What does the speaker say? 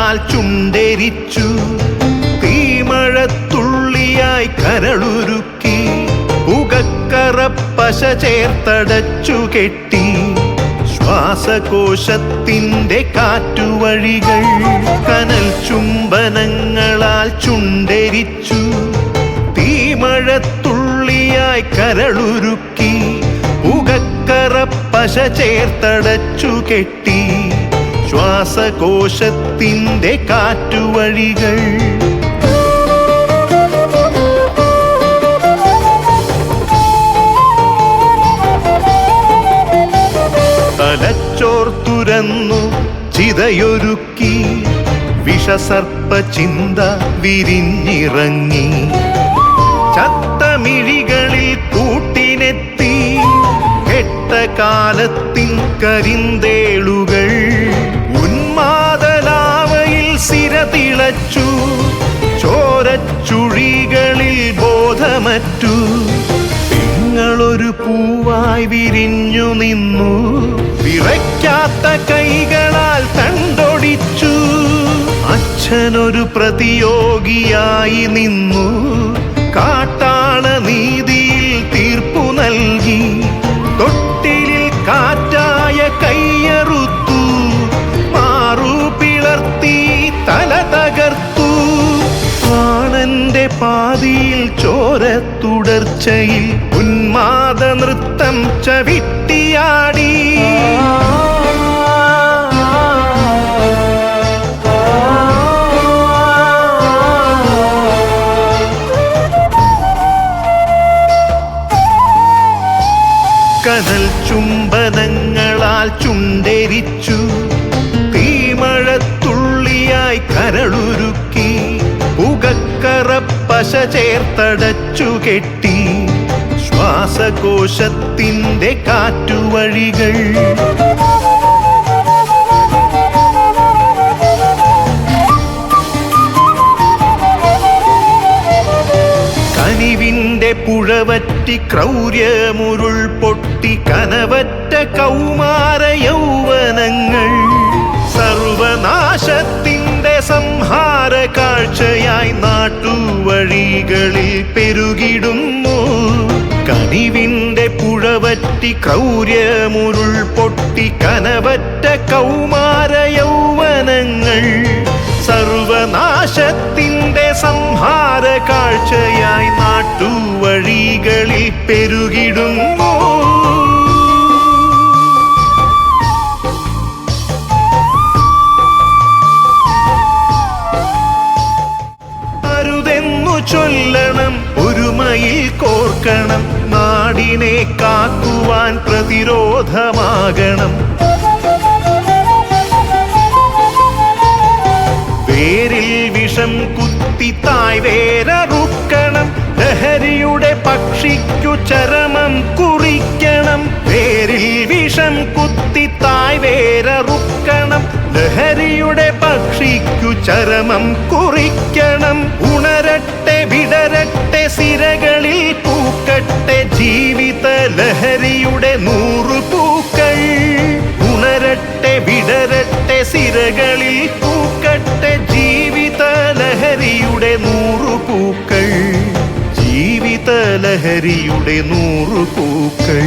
ചുംബനങ്ങളാൽ ചുണ്ടെരിച്ചു, തീമഴത്തുള്ളിയായി കരളുരുക്കി, പുകക്കറപ്പശ ചേർത്തടച്ചു കെട്ടി, ശ്വാസകോശത്തിൻ്റെ കാറ്റുവഴികൾ. കനൽ ചുംബനങ്ങളാൽ ചുണ്ടെരിച്ചു, തീമഴത്തുള്ളിയായി കരളുരുക്കി, പുകക്കറപ്പശ ചേർത്തടച്ചു കെട്ടി, ശ്വാസകോശത്തിൻ്റെ കാറ്റുവഴികൾ. തലച്ചോർ തുരന്നു ചിതയൊരുക്കി, വിഷസർപ്പ ചിന്ത വിരിഞ്ഞിറങ്ങി, ചത്തമിഴികളിൽ കൂട്ടിനെത്തി, കെട്ട കാലത്തിൻ കരിന്തേളുകൾ. ഉന്മാദലാവയിൽ സിര തിളച്ചു, ചോരച്ചുഴികളിൽ ബോധമറ്റു, നിങ്ങളൊരു പൂവായി വിരിഞ്ഞു നിന്നു, വിറയ്ക്കാത്ത കൈകളാൽ തണ്ടൊടിച്ചു. അച്ഛനൊരു പ്രതിയോഗിയായി നിന്നു, കാട്ടാള നീതിയിൽ തീർപ്പു നൽകി, തൊട്ടിലിൽ കാറ്റായ കയ്യറുത്തു, മാറു പിളർത്തി തല തകർത്തു. പ്രാണന്റെ പാതിയിൽ ചോരത്തുടർച്ചയിൽ ഉന്മാദ നൃത്തം ചവിട്ടിയാടി. കനൽ ചുംബനങ്ങളാൽ ചുണ്ടെരിച്ചു, തീമഴത്തുള്ളിയായി കരളുരുക്കി, പുകക്കറപ്പശ ചേർത്തടച്ചു കെട്ടി, ശ്വാസകോശത്തിൻ്റെ കാറ്റുവഴികൾ. കനിവിൻ്റെ പുഴവറ്റി ക്രൗര്യമുരുൾ പൊട്ടി, കനവറ്റ കൗമാര യൗവനങ്ങൾ, സർവനാശത്തിൻ്റെ സംഹാര കാഴ്ചയായി നാട്ടുവഴികളിൽ പെരുകിടുന്നു. കനിവിൻ്റെ പുഴവറ്റി ക്രൗര്യമുരുൾ പൊട്ടി, കനവറ്റ കൗമാര യൗവനങ്ങൾ, സർവനാശത്തിൻ്റെ സംഹാര കാഴ്ചയായി നാട്ടുവഴികളിൽ പെരുകിടുന്നു. അരുതെന്നു ചൊല്ലണം, ഒരുമയിൽ കോർക്കണം, നാടിനെ കാക്കുവാൻ പ്രതിരോധമാകണം. വേരിൽ വിഷം കുത്തി തായ് വേരറുക്കണം, ലഹരിയുടെ പക്ഷിക്കു ചരമം കുറിക്കണം. വേരിൽ വിഷം കുത്തി തായ് വേരറുക്കണം, ലഹരിയുടെ പക്ഷിക്കു ചരമം കുറിക്കണം. ഉണരട്ടെ വിടരട്ടെ സിരകളിൽ പൂക്കട്ടെ, ജീവിത ലഹരിയുടെ 100 പൂക്കൾ. ഉണരട്ടെ വിടരട്ടെ സിരകളിൽ പൂക്കട്ടെ, ജീവിത ലഹരിയുടെ 100 പൂക്കൾ. ജീവിത ലഹരിയുടെ 100 പൂക്കൾ.